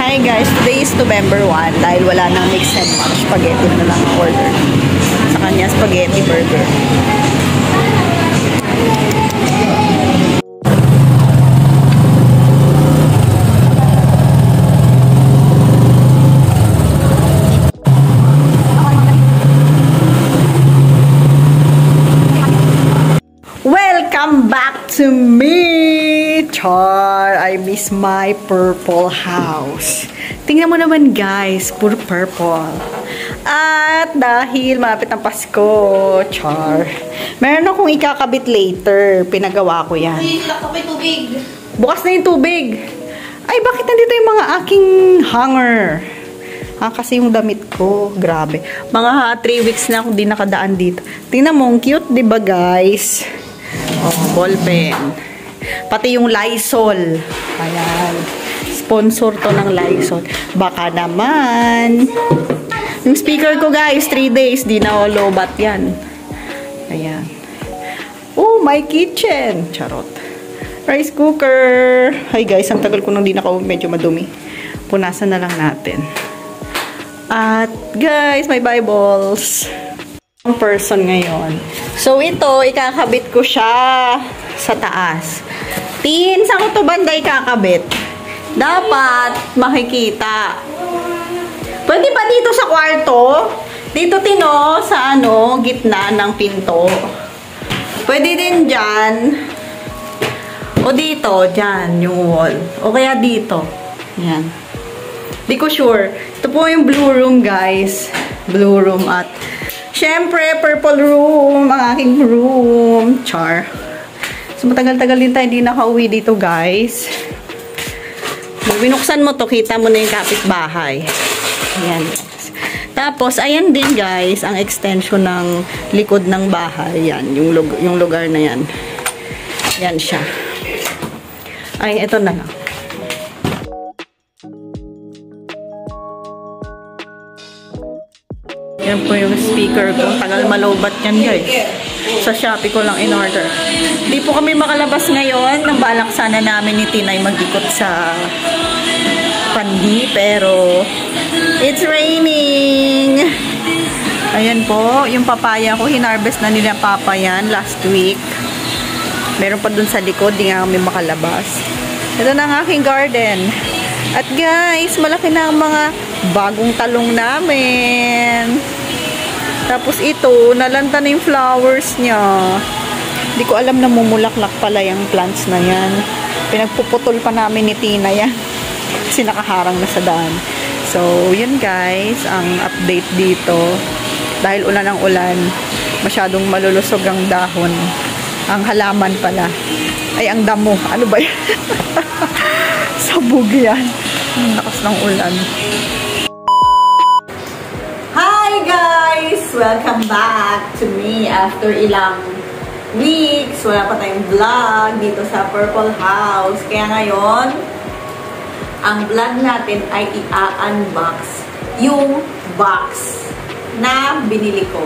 Hi guys, today is November 1 dahil wala nang mix and match. Spaghetti na lang ang order. Sa kanya, spaghetti burger. Welcome back to me! Char! I miss my purple house. Tingnan mo naman guys, puro purple. At dahil malapit ang Pasko, char. Meron akong ikakabit later. Pinagawa ko yan. Tubig. Bukas na yung tubig. Ay, bakit nandito yung mga aking hanger? Kasi yung damit ko, grabe. Mga 3 weeks na akong di nakadaan dito. Tingnan mo, cute, diba guys? Oh, ballpen. Pati yung Lysol. Ayan. Sponsor to ng Lysol. Baka naman. Yung speaker ko guys, 3 days. Di na lobat yan. Ayan. Oh, my kitchen. Charot. Rice cooker. Hi guys, ang tagal ko nang di medyo madumi. Punasan na lang natin. At guys, my Bibles. Person ngayon. So, ito, ikakabit ko siya sa taas. Tin, saan ko ito banda ikakabit? Dapat makikita. Pwede pa dito sa kwarto? Dito, Tino, sa gitna ng pinto. Pwede din dyan. O dito, dyan, yung wall. O kaya dito. Yan. Di ko sure. Ito po yung blue room, guys. Blue room at syempre, purple room, ang aking room. Char. So, matagal-tagal din tayo hindi nakauwi dito, guys. Binuksan mo to, kita mo na yung kapitbahay. Ayan. Tapos, ayan din, guys, ang extension ng likod ng bahay. Yan, yung lugar na yan. Yan siya. Ay, ito na lang. Yan po yung speaker ko. Tagal malobat yan guys. Sa Shopee ko lang in order. Di po kami makalabas ngayon. Nang balak sana namin ni Tinay mag-ikot sa Pandi. Pero it's raining. Ayan po. Yung papaya ko. Hinarvest na nila papayan last week. Meron pa dun sa likod. Di nga kami makalabas. Ito na ang aking garden. At guys, malaki na ang mga bagong talong namin. Tapos ito, nalanta na yung flowers niya. Hindi ko alam na mumulaklak pala yung plants na yan. Pinagpuputol pa namin ni Tina yan. Kasi nakaharang na sa daan. So, yun guys, ang update dito. Dahil ulan ang ulan, masyadong malulusog ang dahon. Ang halaman pala. Ay, ang damo. Ano ba yan? Sabog yan. Ang lakas ng ulan. Hi guys! Welcome back to me after ilang weeks. Wala pa tayong vlog dito sa Purple House. Kaya ngayon, ang vlog natin ay i-unbox yung box na binili ko.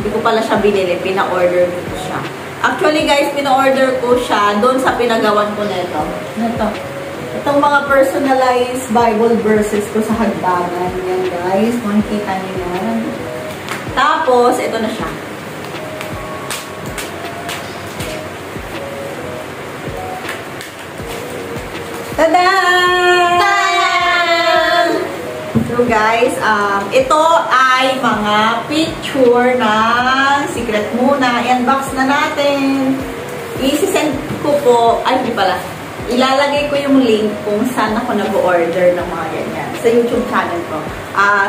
Hindi ko pala siya binili. Pina-order ko siya. Actually guys, pina-order ko siya doon sa pinagawan ko nito. Itong mga personalized Bible verses ko sa hagdanan. Yan guys, makikita niyo yan. Tapos, ito na siya. Tada! So guys, ito ay mga picture ng Secret Muna. I-unbox na natin. I-send ko po, ay hindi pala. Ilalagay ko yung link kung saan ako nag-order ng mga ganyan. Sa YouTube channel ko.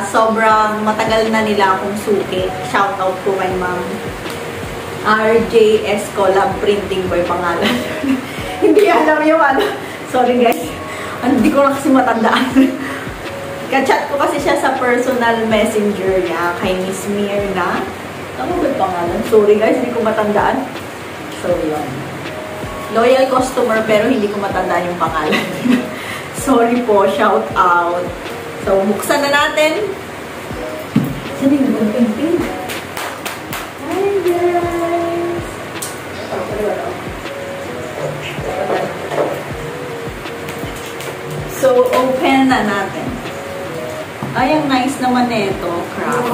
Sobrang matagal na nila akong suki. Shoutout po kay Ma'am RJS Collab Printing ko yung pangalan. Hindi alam yung Sorry guys. Hindi ko na kasi matandaan. Ka-chat ko kasi siya sa personal messenger niya kay Miss Mirna. Ano ba yung pangalan? Sorry guys, hindi ko matandaan. So, yun. Loyal customer pero hindi ko matandaan yung pangalan. Sorry po, shout out. So, buksan na natin. Saan yung ping-ping? Hi guys! So, open na natin. Ay, ang nice naman nito. Crap.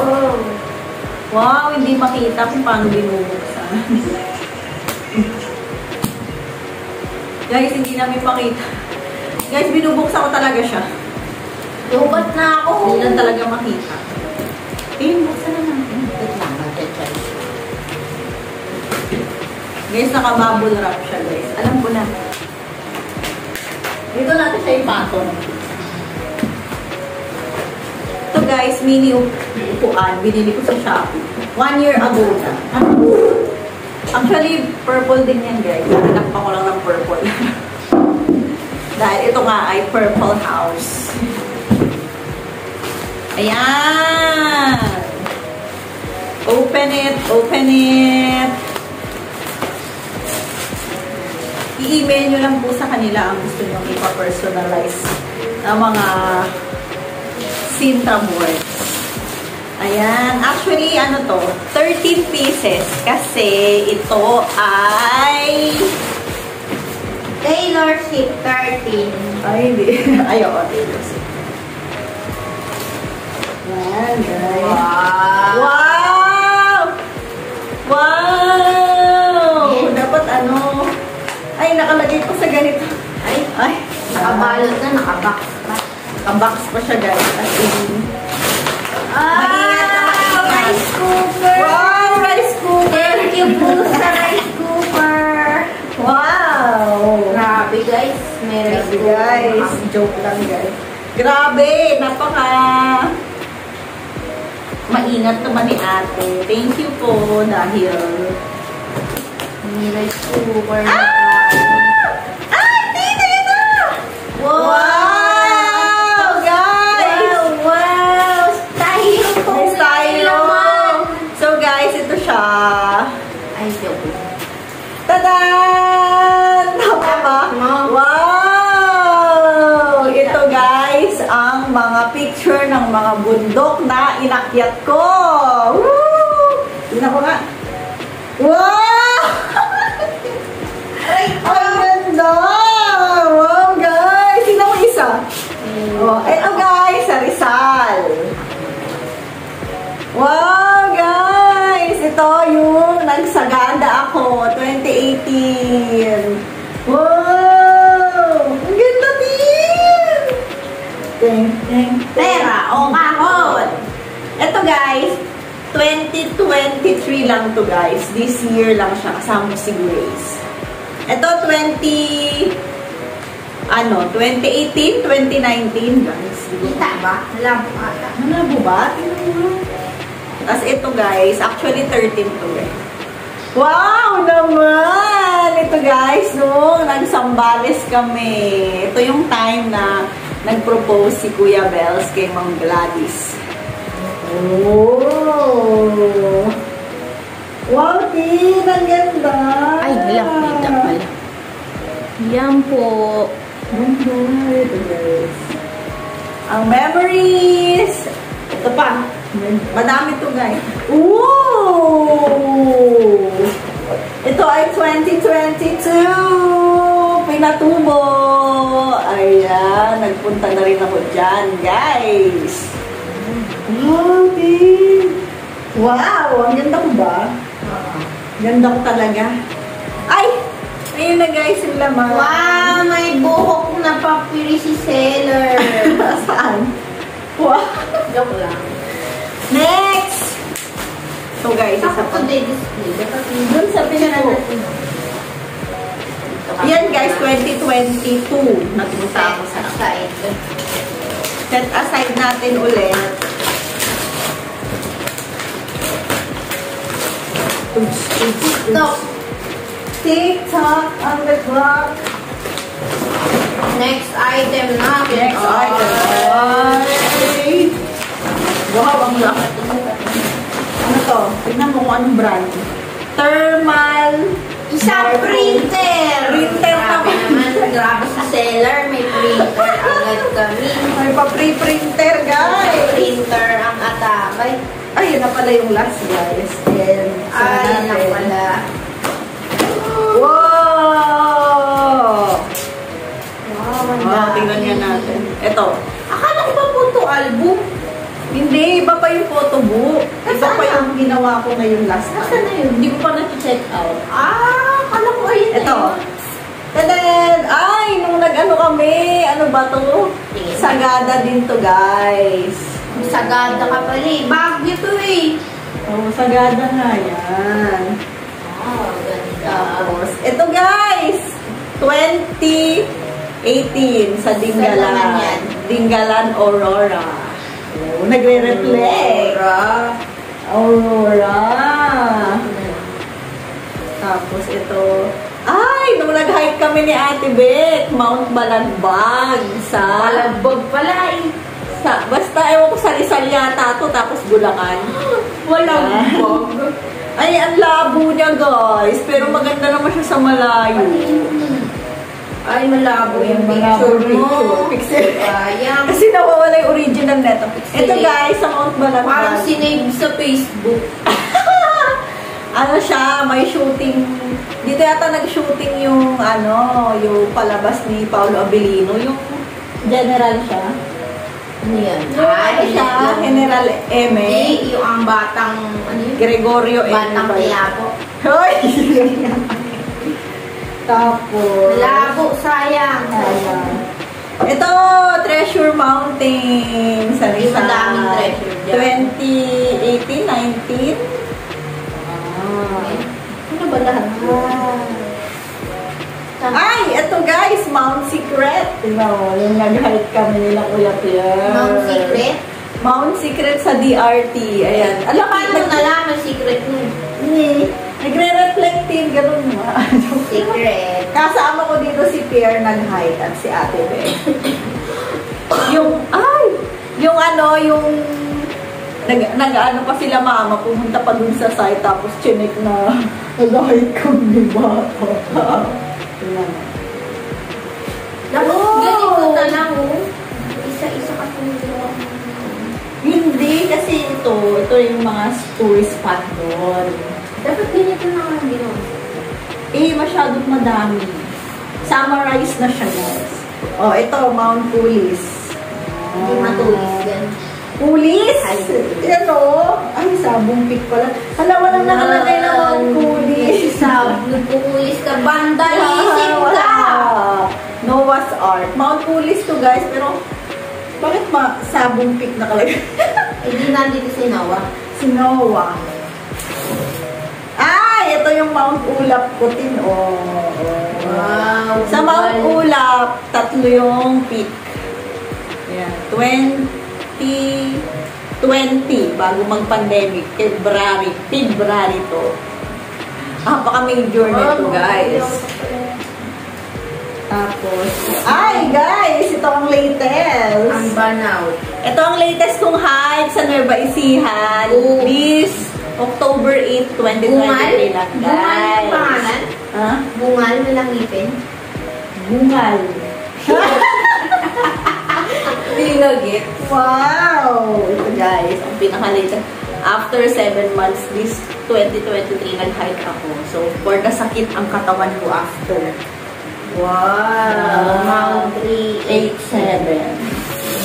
Wow, hindi makita kung paano binubuksan. Guys, hindi namin makita. Guys, binubuksan ko talaga siya. Lubat na ako. Hindi lang talaga makita. Buksan na natin. Wait lang, mag-check. Guys, naka-bubble wrap siya, guys. Alam ko na. Dito natin siya ipatong. Ito, guys, mini upuan. Binili ko sa Shopee. 1 year ago na. Actually, purple din yan, guys. Nalakpan ko lang ng purple. Dahil ito nga ay purple house. Ayan! Open it! Open it! I-email nyo lang po sa kanila ang gusto nyo ipa-personalize na mga Sinta boards. Ayan. Actually, ano to? 13 pieces. Kasi ito ay Taylor Swift 13. ay, hindi. Ayoko, Taylor Swift. Ayan, guys. Wow! Wow! Wow! Yeah. Dapat ano? Ay, nakalagay ko sa ganito. Ay, Nakabalot na, nakabox pa. nakabox pa siya, guys. As in, Maingat na maingat. Rice cooker! wow! Rice cooker! Thank you po sa rice cooker. Wow! Grabe guys, may rice Grabe, cooker. guys. Joke lang, guys. Grabe! Napaka maingat naman ni ate. Thank you po dahil May rice cooker na ah! Ay! Tina na! Wow! Guys! Wow! Wow! Stylo po! May stylo! So guys, ito siya. Ay, joke. Tadan! Tama ba? Wow! Ito guys, ang mga picture ng mga bundok na inakyat ko. Woo! Tingnan ko nga. Wow! Ang ganda! Wow guys! Tingnan mo isa. Oh, ito guys, sa Rizal. Wow guys! Ito yung nagsaganda ako, 2018. Wow! Ang ganda din! Teng, teng, Pera o kahon? Ito guys, 2023 lang to guys. This year lang siya, kasama si Grace. Ito 2018, 2019 guys. Kita ba? Alam ko ata. Ano ba? Tingnan mo. Tapos ito guys, actually 13 to guys. Wow naman! Ito guys, no, nagsambales kami. Ito yung time na nag-propose si Kuya Bells kay Ma'am Gladys. Oh! Wow, Tin! Ang ganda! Ay, wala. Kita pala. Yan po. Ganda. Ito guys. Ang memories! Ito pa. Madami to guys. Ooh! Ito ay 2022! Pinatubo! Ayan, nagpunta na rin ako dyan, guys. Wow, Tin! Wow! Ang ganda ko ba? Ganda ko talaga. Ay! Ayun na guys, yung laman. Wow! May buhok na papiri si Seller. Saan? Wow! Joke lang. Next! So guys, isa Ako pa. today display. Dapat Dun sa pinako. Yan guys, 2022. Nagpunta ako sa side. set aside natin ulit. Stop. TikTok on the clock. Next item natin. Next item. Ay! Wow, ang laki. Ano to? Tignan mo kung anong brand. Thermal. Isang printer! Printer Grabe naman. Grabe sa Seller. May printer agad kami. May pa-pre-printer, guys. Printer ang atabay. Ay, yun na pala yung last, guys. And, Ay, na pala. Wow! Wow, ang Wow, dami. tingnan nga natin. Ito. Akala ko ba photo album? Hindi, iba pa yung photo book. Iba Nasaan pa yung ginawa ko ngayon last Nasaan na yun? Hindi ko pa na-check out. Akala ko ayun na Ito. yun. Tadan! Ay, nung nag-ano kami, ano ba to? Sige. Sagada din to, guys. Sagada ka pala eh. Bagyo to eh. Oh, sagada nga yan. Oh, ganda. Tapos, ito guys, 2018 sa Saan naman Dingalan. yan? Dingalan, Aurora. Oh, nagre-reflect. Aurora. Tapos ito, ay, nung nag-hike kami ni Ate Beth, Mount Balagbag sa... Balagbag pala eh. basta, ewan ko sa Rizal yata to, tapos Bulacan. Walang bag. Ay, ang labo niya, guys. Pero maganda naman siya sa malayo. Ay, malabo yung Malabo picture mo. Pixel. Sayang. Kasi nawawala yung original neto. Ito, guys, sa Mount Balagbag. Parang sinave sa Facebook. Ano siya, may shooting. Dito yata nag-shooting yung, yung palabas ni Paolo Abilino. Yung general siya. Ano yan? Siya, General Eme. Hindi, yung ang batang, ano yun? Gregorio Eme. Batang Quiapo. Hoy! Tapos, Malabo, sayang. ayan. Ito, Treasure Mountain sa Yung Rizal. madaming treasure dyan. 2018, 19. Ano ba lahat? Ay, ito guys, Mount Secret. Diba, yung nag-hike kami nila Kuya Pierre. Mount Secret? Mount Secret sa DRT. Ayan. Alam mo, Paano nalaman secret mo? Hindi. Nagre-reflect din, ganun mo. Secret. Kasama ko dito si Pierre nag-hike at si Ate Beth. yung nag-ano pa sila mama, pumunta pa dun sa site, tapos chinek na nag-hike kami ba? Dapat ganito na lang, oh. Isa-isa ka Hindi, kasi ito yung mga tourist spot doon. Dapat ganito na lang ginawa. Masyadong madami. Summarize na siya, guys. Oh, ito, Mount Pulis. Hindi matulis yan. Pulis? Yan o. Ay, Sabong Peak pala. Hala, walang nakalagay na Mount Pulis. Nagpupulis ka. Vandalism ka! Noah's Ark. Mount Pulis to, guys. Pero, bakit Sabong Peak nakalagay? Hindi nandito si Noah. Si Noah. Ay, ito yung Mount Ulap Putin. Wow. Sa Mount Ulap, 3 yung peak. Ayan. 2020, bago mag-pandemic. February to. Napaka-major nito, guys. Tapos, ay, guys, ito ang latest. Ang burnout. Ito ang latest kong hike sa Nueva Ecija. Oh. This October 8, 2023 lang, guys. Bungal yung pangalan? Ha? Bungal, walang ngipin. Bungal. Binagit. Wow! Ito, guys, ang pinaka-latest. After 7 months, this 2023, nag-hike ako. So, for the sakit ang katawan ko after. Wow. Mount 387.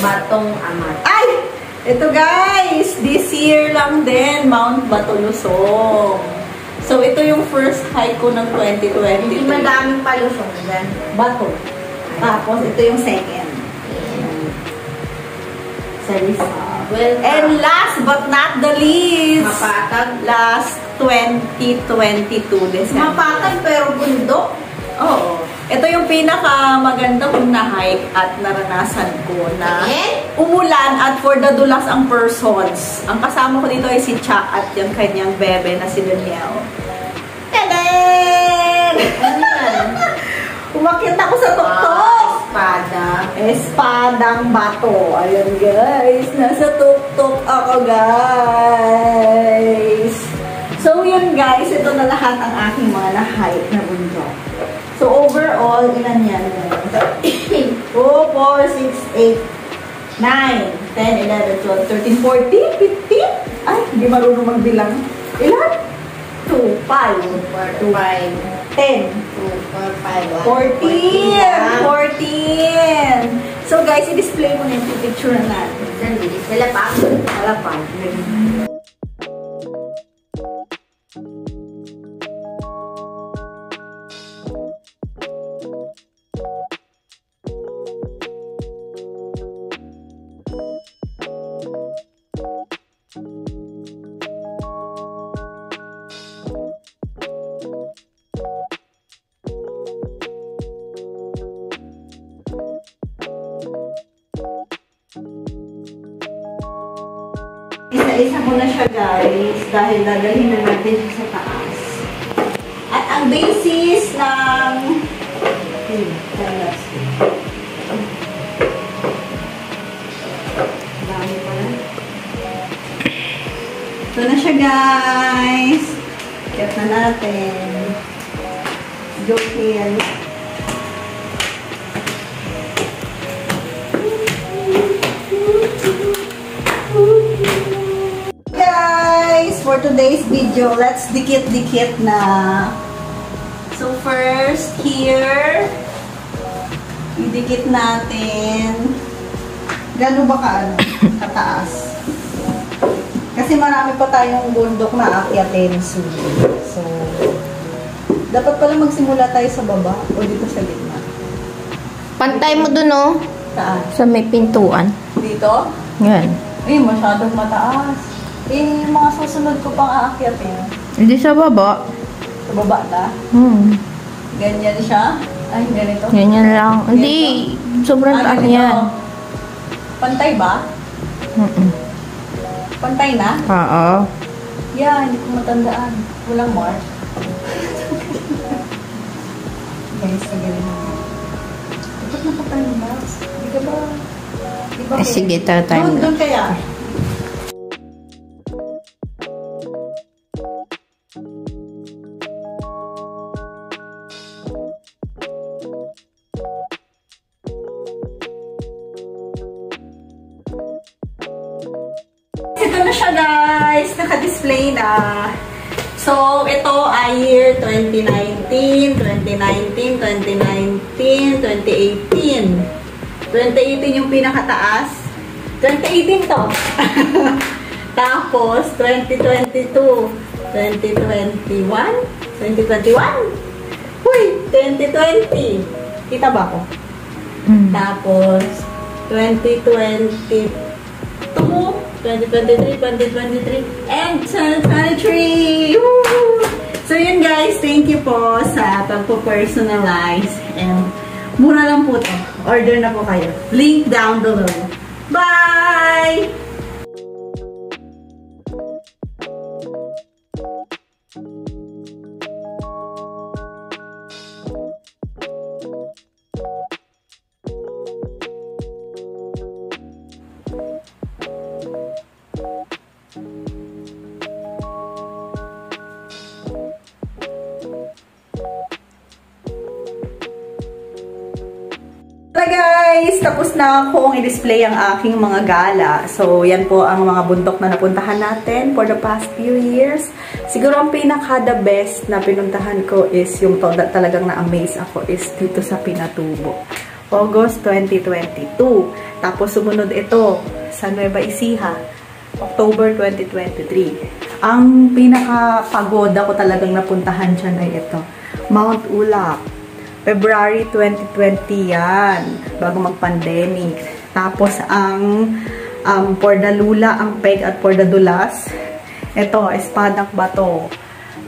Batong Amat. Ay! Ito guys, this year lang din, Mount Batulusong. So, ito yung first hike ko ng 2023. Hindi madaming palusong dyan. Bato. Tapos, ito yung second. Sa Rizal. Welcome. And last but not the least, Mapatag. last 2022 December. Mapatag pero bundok. Oo. Ito yung pinaka-maganda kong na-hike at naranasan ko na umulan at for the dulas ang persons. Ang kasama ko dito ay si Cha at yung kanyang bebe na si Danielle. Tadaan! Ano yan? Umakyat ako sa tuktok! Espada. Espadang bato. Ayun guys, nasa tuktok ako guys. So yun guys, ito na lahat ang aking mga na-hike na bundok. So overall, ilan yan? 2, 4, 6, 8, 9, 10, 11, 12, 13, 14, 15? Ay, hindi marunong magbilang. Ilan? 2, 5, 4, 5. 10, 2, 4, 5, 14, So guys, i-display mo na yung picture natin. Dala pa. Wala pa. Isa-isa mo na siya guys dahil dadalhin na natin siya sa taas. At ang basis ng dami pa na. Ito na siya guys. Get na natin. Joke here. For today's video, let's dikit-dikit na. So first, here, idikit natin. Gano'n ba kataas? Kasi marami pa tayong bundok na akyatin. So, dapat pala magsimula tayo sa baba o dito sa gitna. Pantay mo dun, oh. Saan? Sa may pintuan. Dito? Yan. Eh, masyadong mataas. Eh, yung mga susunod ko pang aakyatin. Hindi sa baba. Sa baba ta? Ganyan siya? Ay, ganito? Ganyan lang. Hindi. Sobrang taas yan. Pantay ba? Pantay na? Oo. Yeah, hindi ko matandaan. Walang mark. Guys, nagaling mo. Dapat nakatime box. Hindi ka ba? Sige, time. Doon kaya. Ito na siya guys, naka-display na. So, ito ay year 2019, 2019, 2019, 2018. 2018 yung pinakataas. 2018 to. Tapos, 2022, 2021, 2021. Uy, 2020. Kita ba ko? Tapos, 2022, 2023, 2023, and 2023! Woo! So yun guys, thank you po sa pagpo-personalize and mura lang po to. Order na po kayo. Link down below. Bye! Guys, tapos na akong i-display ang aking mga gala. So, yan po ang mga bundok na napuntahan natin for the past few years. Siguro ang pinaka-the best na pinuntahan ko is yung talagang na-amaze ako is dito sa Pinatubo. August 2022. Tapos sumunod ito sa Nueva Ecija, October 2023. Ang pinaka-pagoda ko talagang napuntahan dyan ay ito, Mount Ulap. February 2020 yan, bago mag-pandemic. Tapos, ang Pordalula, ang Peg at Pordadulas, ito, Espadak Bato.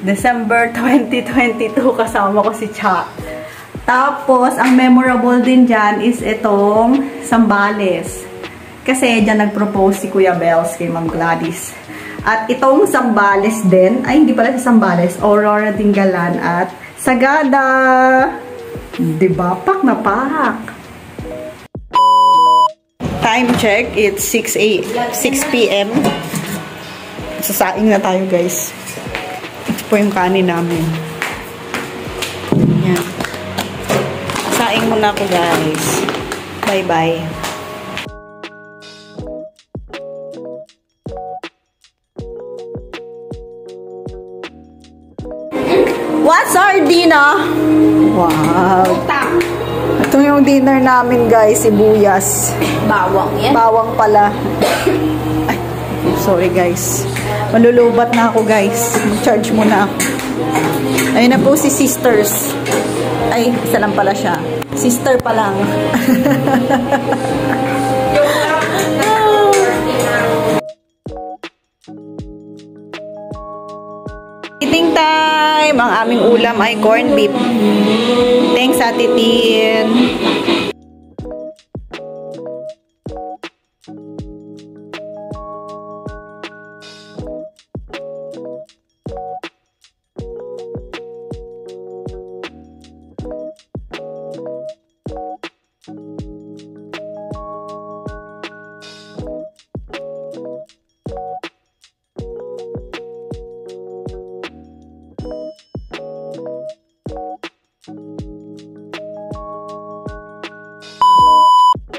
December 2022, kasama ko si Cha. Tapos, ang memorable din dyan is itong Zambales. Kasi dyan nag-propose si Kuya Bells kay Ma'am Gladys. At itong Zambales din, ay hindi pala si Zambales, Aurora Dingalan at Sagada. Diba? Pak na pak. Time check, it's 6 p.m. Sasaing na tayo guys. Ito po yung kanin namin. Yan. Saing muna ako guys. Bye-bye. What's our dinner? Wow. Ito yung dinner. dinner namin, guys, sibuyas. Bawang yan. Bawang pala. Ay, sorry, guys. Malulubat na ako, guys. Charge muna ako. Ayun na po si sisters. Ay, isa lang pala siya. Sister pa lang. Eating time! Ang aming ulam ay corned beef. Thanks, Ate Tin.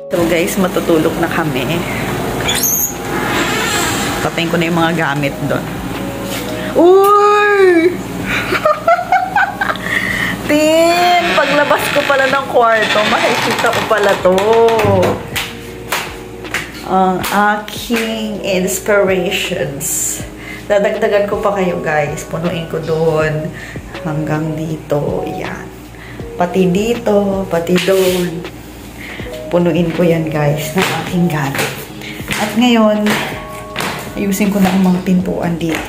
So guys, matutulog na kami. Patayin ko na yung mga gamit doon. Uy! Tin! Paglabas ko pala ng kwarto, makikita ko pala to. Ang aking inspirations. Dadagdagan ko pa kayo, guys. Punuin ko doon. Hanggang dito. Yan. Pati dito, pati doon. Punuin ko yan, guys, ng aking gamit. At ngayon, ayusin ko na ang mga pintuan dito.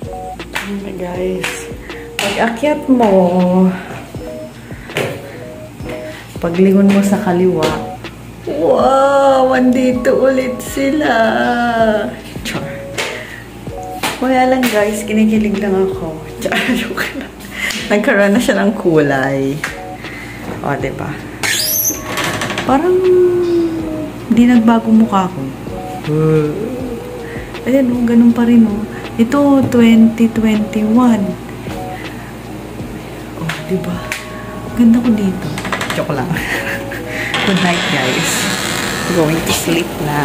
Okay, guys. Pag-akyat mo, paglingon mo sa kaliwa, wow! Andito ulit sila! Char. Kaya lang, guys, kinikilig lang ako. Char, joke lang. Nagkaroon na siya ng kulay. O, diba? Parang hindi nagbago mukha ko. Ayan, oh, ganun pa rin, oh. Ito, 2021. Oh, diba? Ganda ko dito. Joke lang. Good night, guys. Going to sleep na.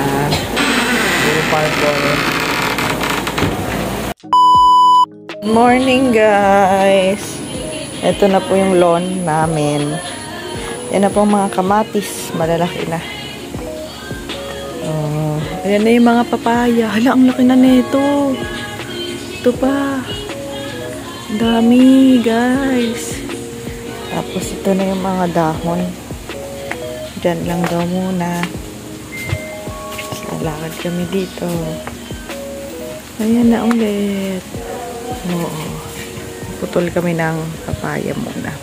Morning, guys. Ito na po yung lawn namin. Yan na po mga kamatis. Malalaki na. Oh, ayan na yung mga papaya. Hala, ang laki na nito. Ito pa. Dami, guys. Tapos ito na yung mga dahon. Diyan lang daw muna. Lalakad kami dito. Ayan na ulit. Oo. Putol kami ng papaya muna.